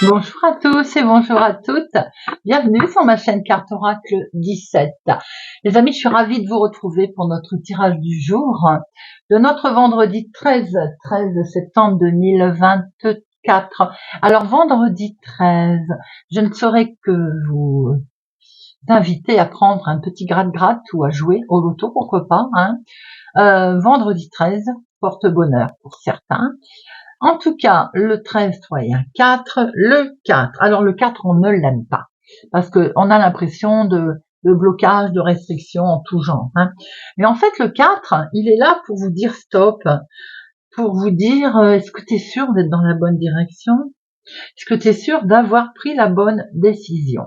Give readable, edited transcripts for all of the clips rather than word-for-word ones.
Bonjour à tous et bonjour à toutes. Bienvenue sur ma chaîne Carte Oracle 17. Les amis, je suis ravie de vous retrouver pour notre tirage du jour de notre vendredi 13 septembre 2024. Alors, vendredi 13, je ne saurais que vous inviter à prendre un petit gratte-gratte ou à jouer au loto, pourquoi pas. Vendredi 13 porte bonheur pour certains. En tout cas, le 13, il y a un 4, le 4. Alors le 4, on ne l'aime pas parce qu'on a l'impression de blocage, de restriction en tout genre. Mais en fait, le 4, il est là pour vous dire stop, pour vous dire est-ce que tu es sûr d'être dans la bonne direction? Est-ce que tu es sûr d'avoir pris la bonne décision?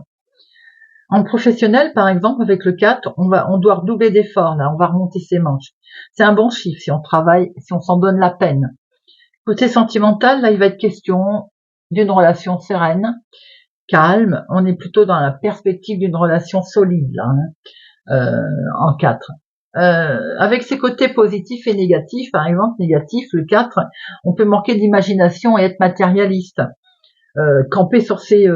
En professionnel, par exemple, avec le 4, on doit redoubler d'efforts, là, on va remonter ses manches. C'est un bon chiffre si on travaille, si on s'en donne la peine. Côté sentimental, là, il va être question d'une relation sereine, calme. On est plutôt dans la perspective d'une relation solide, là, en 4. Avec ses côtés positifs et négatifs, par exemple, négatif, le 4, on peut manquer d'imagination et être matérialiste. Camper sur ses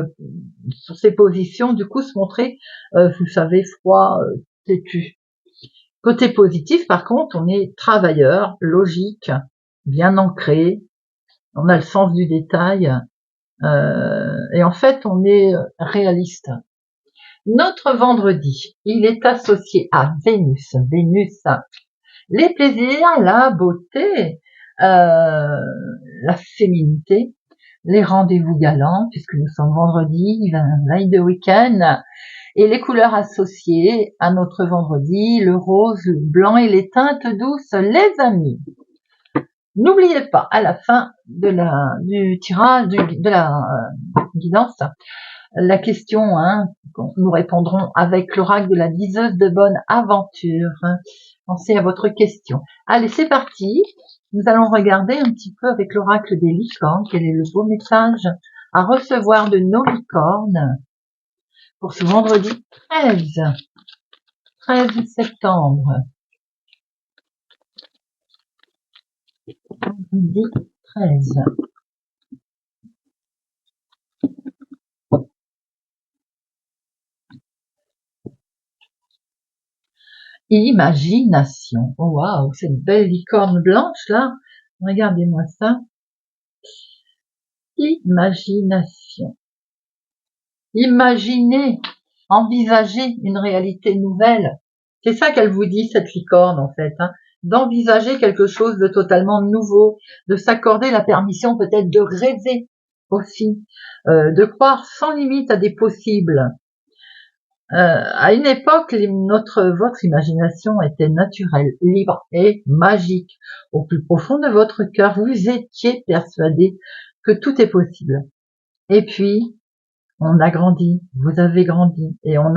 positions, du coup, se montrer, vous savez, froid, têtu. Côté positif, par contre, on est travailleur, logique, bien ancré, on a le sens du détail, et en fait, on est réaliste. Notre vendredi, il est associé à Vénus. Vénus, les plaisirs, la beauté, la féminité, les rendez-vous galants, puisque nous sommes vendredi, veille de week-end, et les couleurs associées à notre vendredi, le rose, le blanc et les teintes douces, les amis. N'oubliez pas, à la fin du tirage, de la guidance, la question, nous répondrons avec l'oracle de la liseuse de bonne aventure. Pensez à votre question. Allez, c'est parti. Nous allons regarder un petit peu avec l'oracle des licornes, quel est le beau message à recevoir de nos licornes pour ce vendredi 13 septembre. Vendredi 13. Imagination. Oh, waouh, cette belle licorne blanche là. Regardez-moi ça. Imagination. Imaginez, envisagez une réalité nouvelle. C'est ça qu'elle vous dit, cette licorne, en fait. D'envisager quelque chose de totalement nouveau, de s'accorder la permission peut-être de rêver aussi, de croire sans limite à des possibles. À une époque, votre imagination était naturelle, libre et magique. Au plus profond de votre cœur, vous étiez persuadé que tout est possible. Et puis, on a grandi, vous avez grandi, et on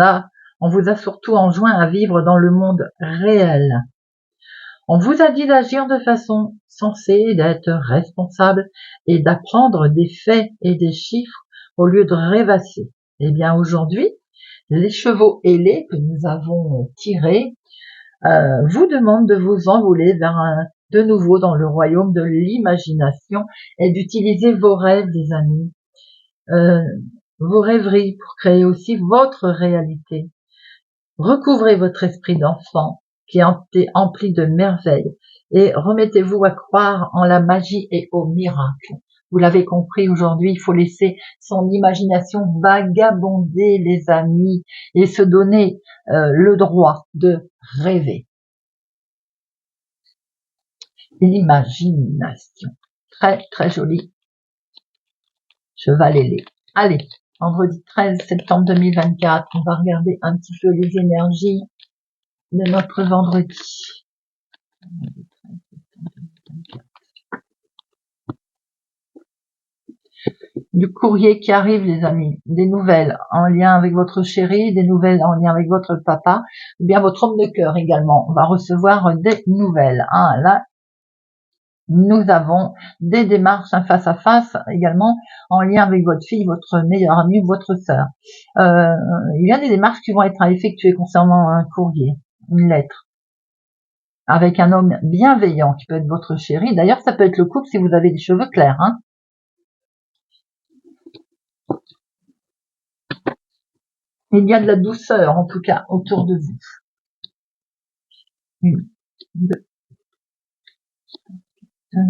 vous a surtout enjoint à vivre dans le monde réel. On vous a dit d'agir de façon sensée, d'être responsable et d'apprendre des faits et des chiffres au lieu de rêvasser. Eh bien, aujourd'hui, les chevaux ailés que nous avons tirés vous demandent de vous envoler de nouveau dans le royaume de l'imagination et d'utiliser vos rêves, les amis, vos rêveries pour créer aussi votre réalité. Recouvrez votre esprit d'enfant qui est empli de merveilles et remettez-vous à croire en la magie et au miracle. Vous l'avez compris, aujourd'hui, il faut laisser son imagination vagabonder, les amis, et se donner le droit de rêver. L'imagination. Très, très joli. Cheval ailé. Allez, vendredi 13 septembre 2024, on va regarder un petit peu les énergies de notre vendredi. Du courrier qui arrive, les amis, des nouvelles en lien avec votre chéri, des nouvelles en lien avec votre papa, ou bien votre homme de cœur également. On va recevoir des nouvelles. Là, nous avons des démarches face à face également en lien avec votre fille, votre meilleure amie ou votre sœur. Il y a des démarches qui vont être effectuées concernant un courrier, une lettre, avec un homme bienveillant qui peut être votre chéri. D'ailleurs, ça peut être le couple si vous avez des cheveux clairs. Il y a de la douceur, en tout cas, autour de vous. 1, 2, 3.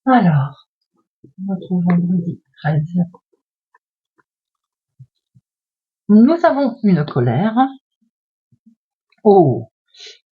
Alors, notre vendredi 13. Nous avons une colère. Oh!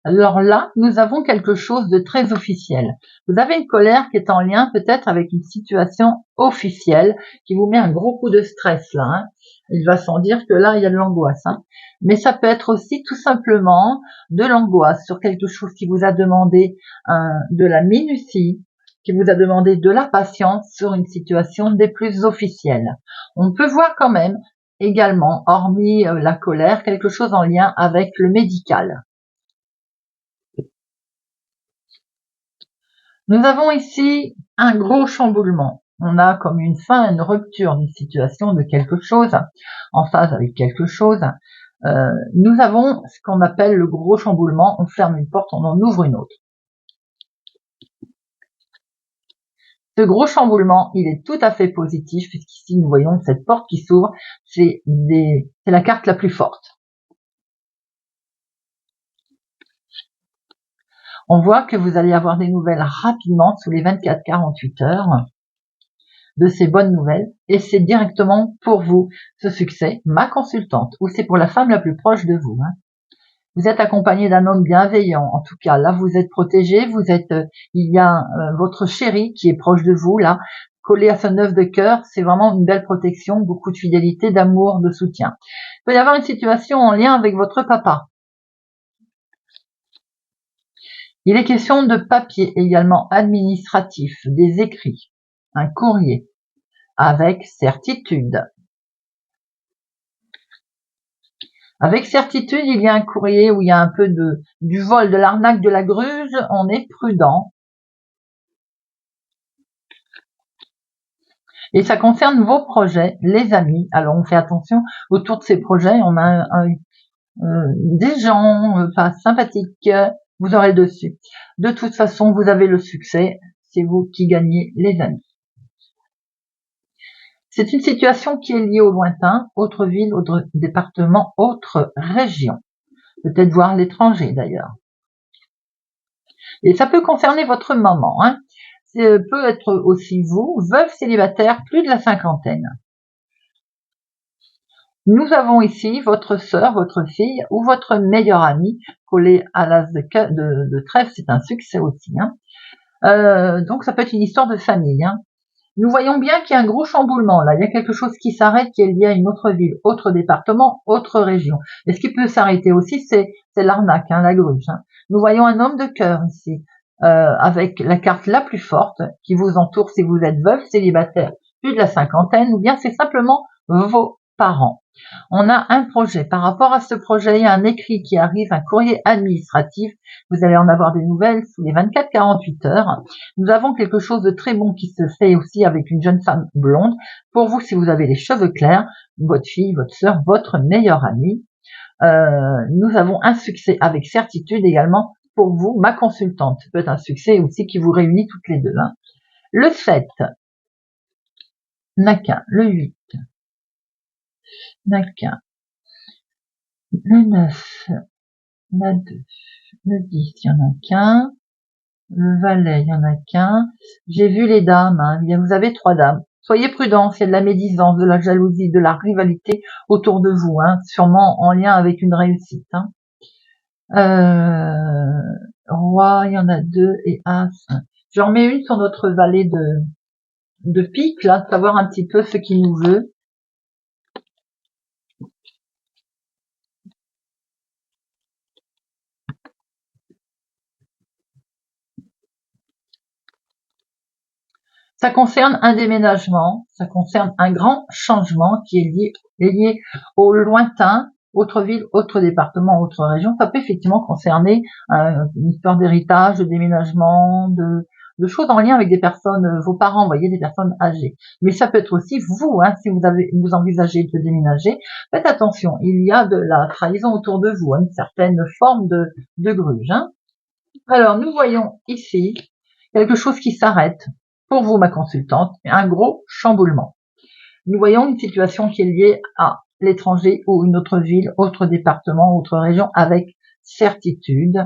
Alors là, nous avons quelque chose de très officiel. Vous avez une colère qui est en lien peut-être avec une situation officielle qui vous met un gros coup de stress là. Hein. Il va sans dire que là, il y a de l'angoisse. Hein. Mais ça peut être aussi tout simplement de l'angoisse sur quelque chose qui vous a demandé de la minutie, qui vous a demandé de la patience sur une situation des plus officielles. On peut voir quand même également, hormis la colère, quelque chose en lien avec le médical. Nous avons ici un gros chamboulement. On a comme une fin, une rupture d'une situation, de quelque chose, en phase avec quelque chose. Nous avons ce qu'on appelle le gros chamboulement. On ferme une porte, on en ouvre une autre. Ce gros chamboulement, il est tout à fait positif, puisqu'ici nous voyons cette porte qui s'ouvre, c'est la carte la plus forte. On voit que vous allez avoir des nouvelles rapidement, sous les 24-48 heures, de ces bonnes nouvelles, et c'est directement pour vous ce succès, ma consultante, ou c'est pour la femme la plus proche de vous. Hein. Vous êtes accompagné d'un homme bienveillant, en tout cas, là vous êtes protégé, il y a votre chéri qui est proche de vous, là, collé à ce 9 de cœur, c'est vraiment une belle protection, beaucoup de fidélité, d'amour, de soutien. Il peut y avoir une situation en lien avec votre papa. Il est question de papier également administratif, des écrits, un courrier, avec certitude. Avec certitude, il y a un courrier où il y a un peu du vol, de l'arnaque, de la gruse, on est prudent. Et ça concerne vos projets, les amis. Alors on fait attention, autour de ces projets, on a des gens pas sympathiques, vous aurez le dessus. De toute façon, vous avez le succès, c'est vous qui gagnez les amis. C'est une situation qui est liée au lointain, autre ville, autre département, autre région. Peut-être voir l'étranger d'ailleurs. Et ça peut concerner votre maman. Hein. Peut être aussi vous, veuve célibataire, plus de la cinquantaine. Nous avons ici votre sœur, votre fille ou votre meilleure amie collée à l'as de trèfle, c'est un succès aussi. Hein. Donc ça peut être une histoire de famille. Hein. Nous voyons bien qu'il y a un gros chamboulement là. Il y a quelque chose qui s'arrête, qui est lié à une autre ville, autre département, autre région. Et ce qui peut s'arrêter aussi, c'est l'arnaque, hein, la grue. Hein. Nous voyons un homme de cœur ici, avec la carte la plus forte qui vous entoure si vous êtes veuve, célibataire, plus de la cinquantaine, ou bien c'est simplement vos parents. On a un projet. Par rapport à ce projet, il y a un écrit qui arrive, un courrier administratif. Vous allez en avoir des nouvelles sous les 24-48 heures. Nous avons quelque chose de très bon qui se fait aussi avec une jeune femme blonde. Pour vous, si vous avez les cheveux clairs, votre fille, votre sœur, votre meilleure amie. Nous avons un succès avec certitude également pour vous, ma consultante. Ça peut être un succès aussi qui vous réunit toutes les deux. Hein. Le 7 n'a qu'un, le 8 n'a qu'un, le 9 n'a 2, le 10 il y en a qu'un, le valet il y en a qu'un. J'ai vu les dames, hein. Bien, vous avez 3 dames. Soyez prudents, il y a de la médisance, de la jalousie, de la rivalité autour de vous, hein, sûrement en lien avec une réussite. Hein. Roi, il y en a 2 et As. J'en mets une sur notre valet de pique, là, savoir un petit peu ce qu'il nous veut. Ça concerne un déménagement, ça concerne un grand changement qui est lié au lointain, autre ville, autre département, autre région. Ça peut effectivement concerner une histoire d'héritage, de déménagement, de de choses en lien avec des personnes, vos parents, vous voyez, des personnes âgées. Mais ça peut être aussi vous, hein, si vous envisagez de déménager, faites attention, il y a de la trahison autour de vous, hein, une certaine forme de gruge. Hein. Alors, nous voyons ici quelque chose qui s'arrête. Pour vous, ma consultante, un gros chamboulement. Nous voyons une situation qui est liée à l'étranger ou une autre ville, autre département, autre région, avec certitude.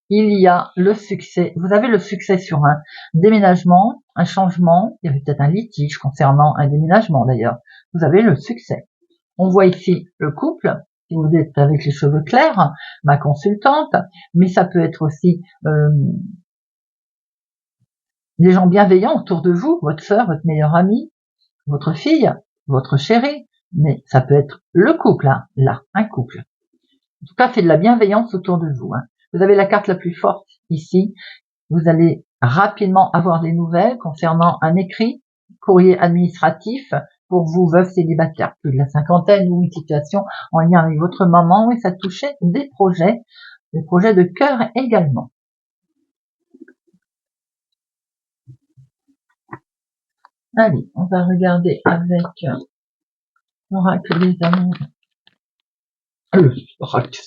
Il y a le succès. Vous avez le succès sur un déménagement, un changement. Il y avait peut-être un litige concernant un déménagement d'ailleurs. Vous avez le succès. On voit ici le couple. Si vous êtes avec les cheveux clairs, ma consultante, mais ça peut être aussi des gens bienveillants autour de vous, votre sœur, votre meilleure amie, votre fille, votre chérie, mais ça peut être le couple, hein, là, un couple. En tout cas, c'est de la bienveillance autour de vous. Hein. Vous avez la carte la plus forte ici. Vous allez rapidement avoir des nouvelles concernant un écrit, courrier administratif pour vous, veuves célibataires, plus de la cinquantaine, ou une situation en lien avec votre maman, et ça touchait des projets de cœur également. Allez, on va regarder avec l'oracle des amours. L'oracle.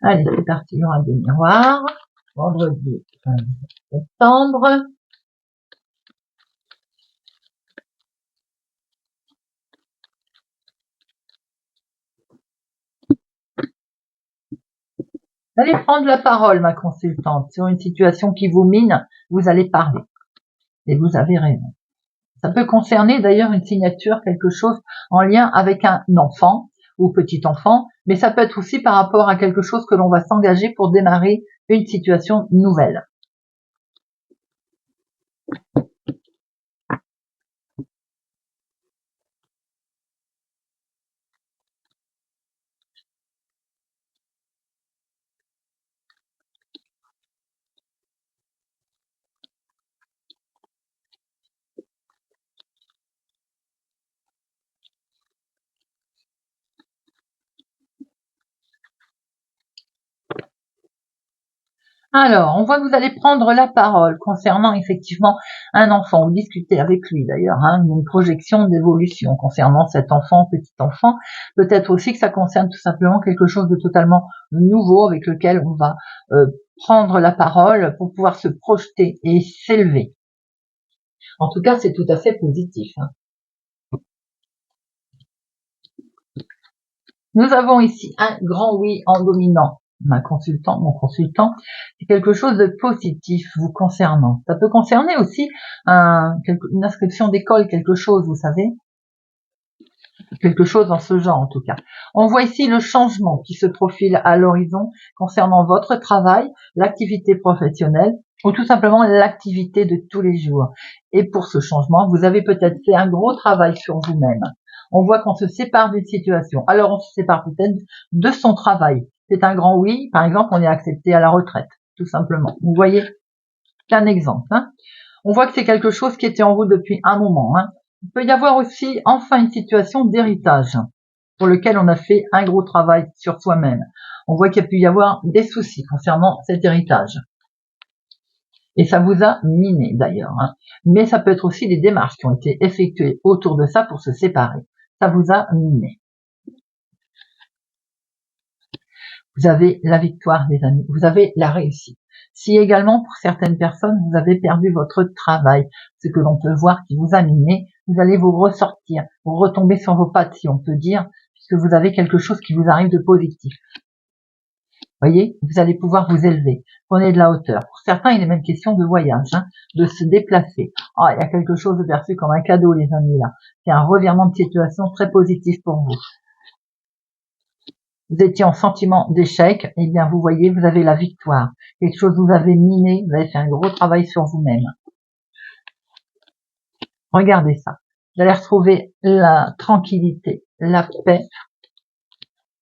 Allez, c'est parti, l'oracle des miroirs. Vendredi 27 septembre. Vous allez prendre la parole, ma consultante, sur une situation qui vous mine, vous allez parler. Et vous avez raison. Ça peut concerner d'ailleurs une signature, quelque chose en lien avec un enfant ou petit enfant, mais ça peut être aussi par rapport à quelque chose que l'on va s'engager pour démarrer une situation nouvelle. Alors, on voit que vous allez prendre la parole concernant effectivement un enfant, ou discuter avec lui d'ailleurs, hein, une projection d'évolution concernant cet enfant, petit enfant. Peut-être aussi que ça concerne tout simplement quelque chose de totalement nouveau avec lequel on va prendre la parole pour pouvoir se projeter et s'élever. En tout cas, c'est tout à fait positif. Hein. Nous avons ici un grand oui en dominant. Mon consultant, c'est quelque chose de positif vous concernant. Ça peut concerner aussi une inscription d'école, quelque chose, vous savez, quelque chose dans ce genre en tout cas. On voit ici le changement qui se profile à l'horizon concernant votre travail, l'activité professionnelle ou tout simplement l'activité de tous les jours. Et pour ce changement, vous avez peut-être fait un gros travail sur vous-même. On voit qu'on se sépare d'une situation. Alors on se sépare peut-être de son travail. C'est un grand oui. Par exemple, on est accepté à la retraite, tout simplement. Vous voyez, c'est un exemple. Hein. On voit que c'est quelque chose qui était en vous depuis un moment. Hein. Il peut y avoir aussi enfin une situation d'héritage pour lequel on a fait un gros travail sur soi-même. On voit qu'il y a pu y avoir des soucis concernant cet héritage. Et ça vous a miné d'ailleurs. Hein. Mais ça peut être aussi des démarches qui ont été effectuées autour de ça pour se séparer. Ça vous a miné. Vous avez la victoire, les amis. Vous avez la réussite. Si également, pour certaines personnes, vous avez perdu votre travail, ce que l'on peut voir qui vous a miné, vous allez vous ressortir, vous retomber sur vos pattes, si on peut dire, puisque vous avez quelque chose qui vous arrive de positif. Voyez, vous allez pouvoir vous élever, prenez de la hauteur. Pour certains, il est même question de voyage, hein, de se déplacer. Oh, il y a quelque chose de perçu comme un cadeau, les amis, là. C'est un revirement de situation très positif pour vous. Vous étiez en sentiment d'échec, eh bien, vous voyez, vous avez la victoire. Quelque chose vous avez miné, vous avez fait un gros travail sur vous-même. Regardez ça. Vous allez retrouver la tranquillité, la paix.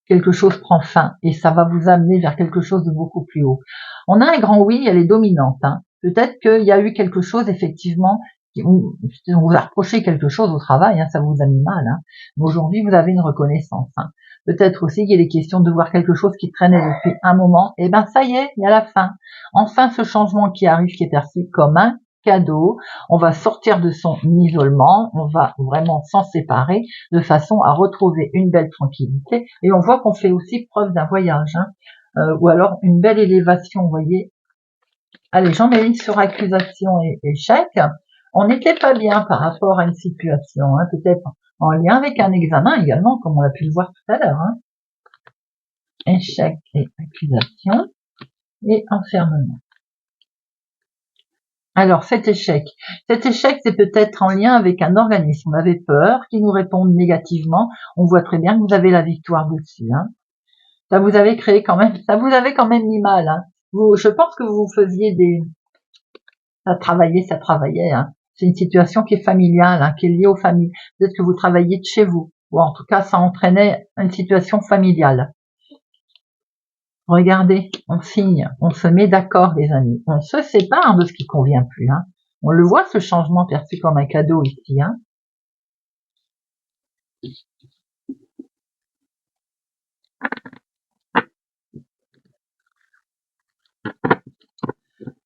Quelque chose prend fin et ça va vous amener vers quelque chose de beaucoup plus haut. On a un grand oui, elle est dominante. Hein. Peut-être qu'il y a eu quelque chose, effectivement, on vous a reproché quelque chose au travail, hein, ça vous a mis mal. Hein. Mais aujourd'hui, vous avez une reconnaissance. Hein. Peut-être aussi qu'il est question de voir quelque chose qui traînait depuis un moment. Et ben ça y est, il y a la fin. Enfin, ce changement qui arrive, qui est perçu comme un cadeau. On va sortir de son isolement, on va vraiment s'en séparer de façon à retrouver une belle tranquillité. Et on voit qu'on fait aussi preuve d'un voyage, hein, ou alors une belle élévation, vous voyez. Allez, j'emmène sur accusation et échec. On n'était pas bien par rapport à une situation, hein, peut-être en lien avec un examen également, comme on a pu le voir tout à l'heure. Hein. Échec et accusation et enfermement. Alors, cet échec, c'est peut-être en lien avec un organisme. On avait peur qu'il nous réponde négativement. On voit très bien que vous avez la victoire dessus. Hein. Ça vous avait créé quand même, ça vous avait quand même mis mal. Hein. Je pense que vous faisiez ça travaillait. Hein. C'est une situation qui est familiale, hein, qui est liée aux familles. Peut-être que vous travaillez de chez vous. Ou en tout cas, ça entraînait une situation familiale. Regardez, on signe, on se met d'accord, les amis. On se sépare de ce qui convient plus. Hein. On le voit, ce changement perçu comme un cadeau ici. Hein.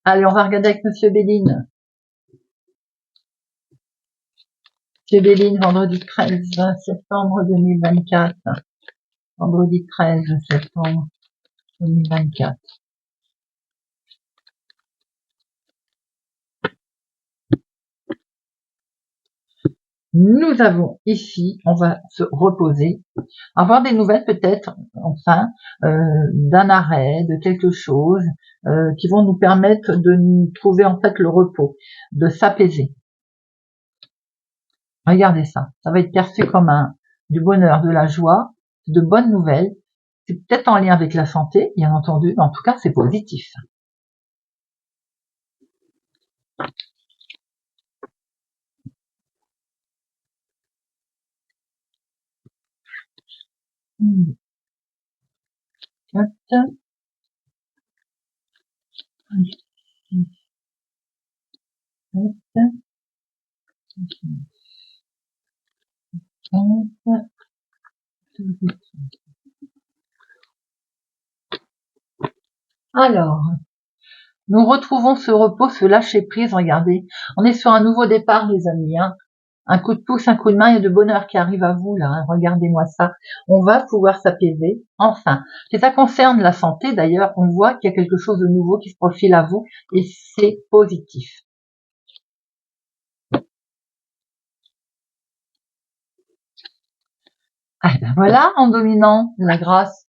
Allez, on va regarder avec Monsieur Béline. Monsieur Béline, vendredi 13 septembre 2024. Vendredi 13 septembre 2024. Nous avons ici, on va se reposer, avoir des nouvelles peut-être, enfin, d'un arrêt, de quelque chose, qui vont nous permettre de nous trouver en fait le repos, de s'apaiser. Regardez ça, ça va être perçu comme du bonheur, de la joie, de bonnes nouvelles. C'est peut-être en lien avec la santé, bien entendu, mais en tout cas c'est positif. Alors, nous retrouvons ce repos, ce lâcher-prise, regardez. On est sur un nouveau départ, les amis. Hein. Un coup de pouce, un coup de main, il y a de bonheur qui arrive à vous, là. Hein. Regardez-moi ça. On va pouvoir s'apaiser, enfin. Si ça concerne la santé, d'ailleurs, on voit qu'il y a quelque chose de nouveau qui se profile à vous, et c'est positif. Ah ben voilà, en dominant la grâce,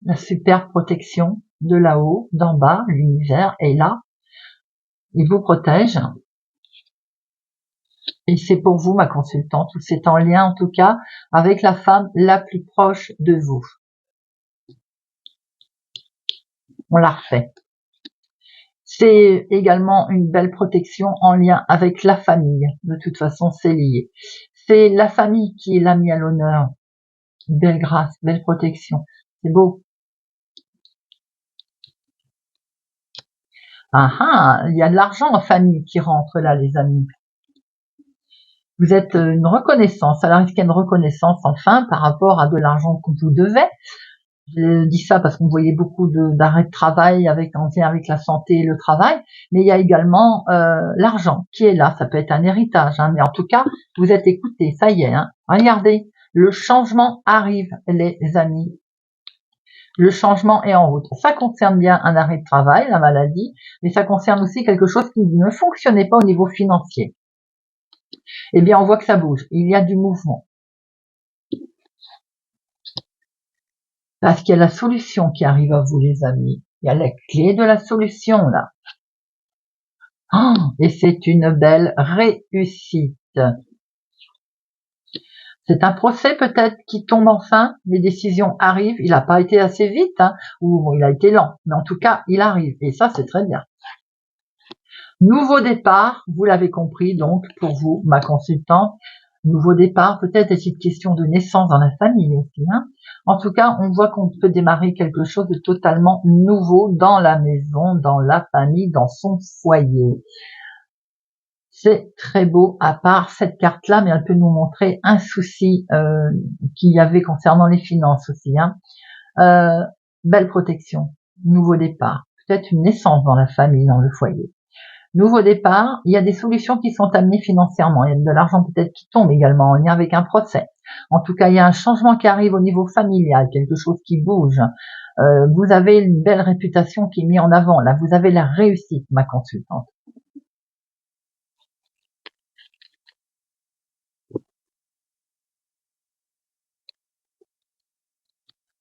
la super protection de là-haut, d'en bas, l'univers est là. Il vous protège. Et c'est pour vous, ma consultante, ou c'est en lien en tout cas avec la femme la plus proche de vous. On la refait. C'est également une belle protection en lien avec la famille. De toute façon, c'est lié. C'est la famille qui est la mise à l'honneur. Belle grâce, belle protection. C'est beau. Ah ah, il y a de l'argent en famille qui rentre là, les amis. Vous êtes une reconnaissance. Alors, est-ce qu'il y a une reconnaissance enfin par rapport à de l'argent qu'on vous devait? Je dis ça parce qu'on voyait beaucoup d'arrêts de travail en lien avec la santé et le travail, mais il y a également l'argent qui est là. Ça peut être un héritage, hein, mais en tout cas, vous êtes écoutés, ça y est. Hein. Regardez, le changement arrive, les amis. Le changement est en route. Ça concerne bien un arrêt de travail, la maladie, mais ça concerne aussi quelque chose qui ne fonctionnait pas au niveau financier. Eh bien, on voit que ça bouge. Il y a du mouvement. Parce qu'il y a la solution qui arrive à vous, les amis. Il y a la clé de la solution, là. Oh, et c'est une belle réussite. C'est un procès peut-être qui tombe enfin, les décisions arrivent, il n'a pas été assez vite, hein, ou bon, il a été lent, mais en tout cas, il arrive, et ça, c'est très bien. Nouveau départ, vous l'avez compris, donc, pour vous, ma consultante, nouveau départ, peut-être est-ce une question de naissance dans la famille aussi. Hein. En tout cas, on voit qu'on peut démarrer quelque chose de totalement nouveau dans la maison, dans la famille, dans son foyer. C'est très beau, à part cette carte-là, mais elle peut nous montrer un souci qu'il y avait concernant les finances aussi. Belle protection, nouveau départ, peut-être une naissance dans la famille, dans le foyer. Nouveau départ, il y a des solutions qui sont amenées financièrement, il y a de l'argent peut-être qui tombe également en lien avec un procès. En tout cas, il y a un changement qui arrive au niveau familial, quelque chose qui bouge. Vous avez une belle réputation qui est mise en avant, là, vous avez la réussite, ma consultante.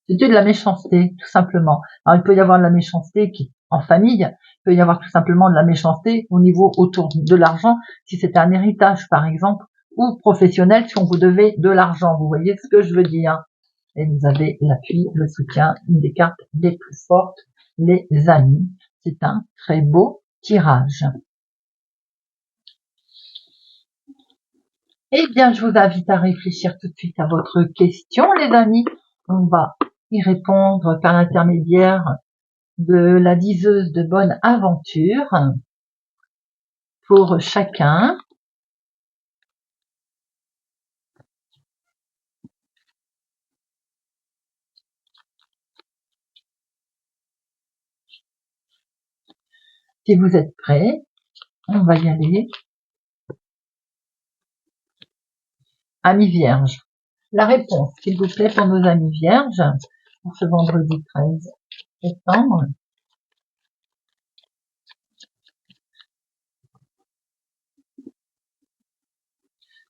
C'était de la méchanceté, tout simplement. Alors, il peut y avoir de la méchanceté en famille, il peut y avoir tout simplement de la méchanceté au niveau autour de l'argent, si c'est un héritage, par exemple, ou professionnel, si on vous devait de l'argent. Vous voyez ce que je veux dire? Et vous avez l'appui, le soutien, une des cartes les plus fortes, les amis. C'est un très beau tirage. Eh bien, je vous invite à réfléchir tout de suite à votre question, les amis. On va y répondre par l'intermédiaire de la diseuse de bonne aventure pour chacun. Si vous êtes prêts, on va y aller. Amis vierges, la réponse, s'il vous plaît, pour nos amis vierges, pour ce vendredi 13 septembre.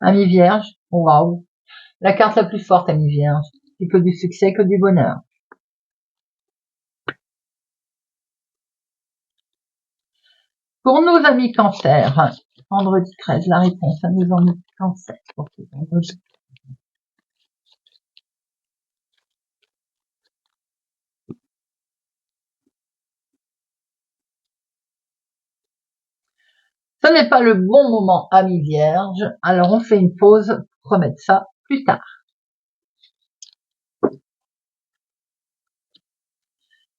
Amis vierges, waouh, la carte la plus forte, amis vierges, c'est que du succès, que du bonheur. Pour nos amis cancer, vendredi 13, la réponse à nos amis cancer pour ce vendredi. Ce n'est pas le bon moment, amis vierges, alors on fait une pause pour remettre ça plus tard.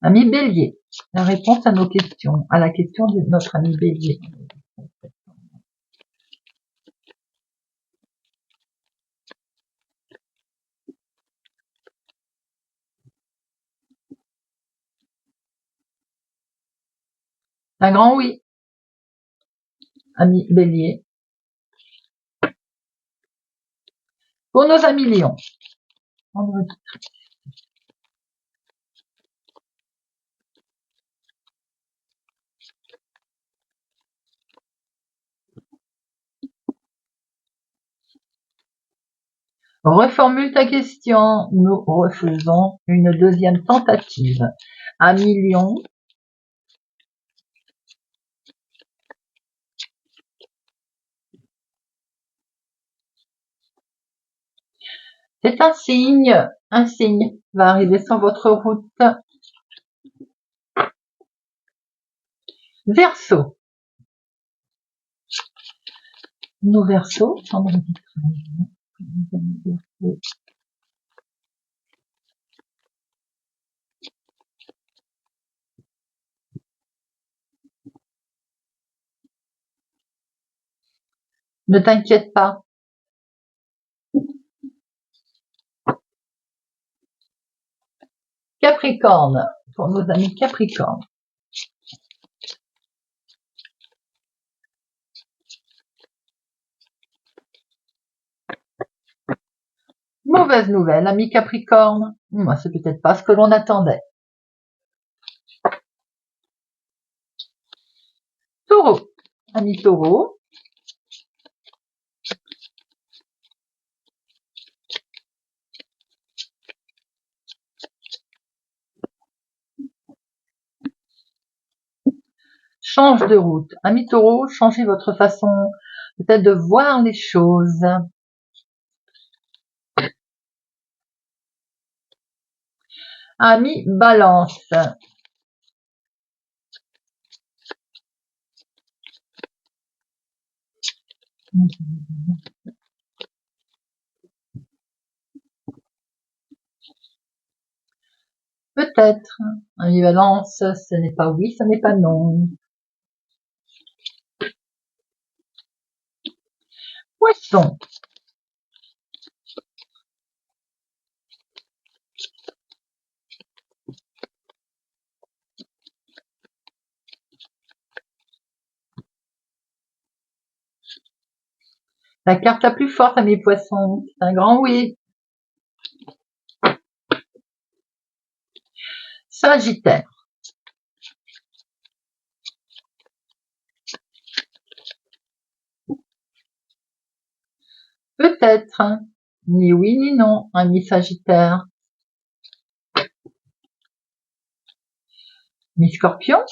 Ami bélier, la réponse à nos questions, à la question de notre ami bélier. Un grand oui, ami bélier. Pour nos amis lions, vendredi. Reformule ta question, nous refaisons une deuxième tentative. Ami lion, c'est un signe va arriver sur votre route. Verseau, nos verseaux, vendredi 13. Ne t'inquiète pas. Capricorne, pour nos amis Capricorne. Mauvaise nouvelle, ami Capricorne. Moi, c'est peut-être pas ce que l'on attendait. Taureau, ami Taureau. Change de route. Ami Taureau, changez votre façon peut-être de voir les choses. Ami Balance. Peut-être. Ami Balance, ce n'est pas oui, ce n'est pas non. Poisson. La carte la plus forte, amis poissons, c'est un grand oui. Sagittaire. Peut-être, hein. Ni oui ni non, ami Sagittaire. Mi Scorpion.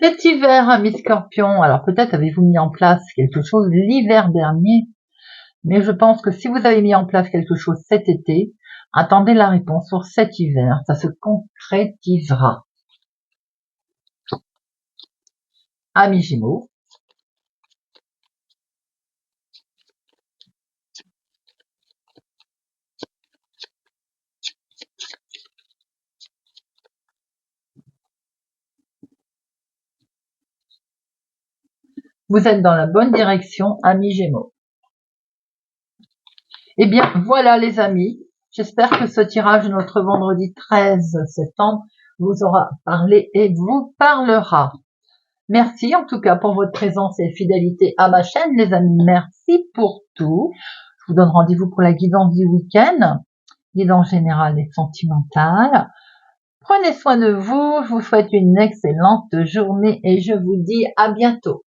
Cet hiver, ami Scorpion, alors peut-être avez-vous mis en place quelque chose l'hiver dernier, mais je pense que si vous avez mis en place quelque chose cet été, attendez la réponse pour cet hiver, ça se concrétisera. Ami Gémeaux. Vous êtes dans la bonne direction, ami Gémeaux. Eh bien, voilà les amis. J'espère que ce tirage de notre vendredi 13 septembre vous aura parlé et vous parlera. Merci en tout cas pour votre présence et fidélité à ma chaîne, les amis. Merci pour tout. Je vous donne rendez-vous pour la guidance du week-end, guidance générale et sentimentale. Prenez soin de vous. Je vous souhaite une excellente journée et je vous dis à bientôt.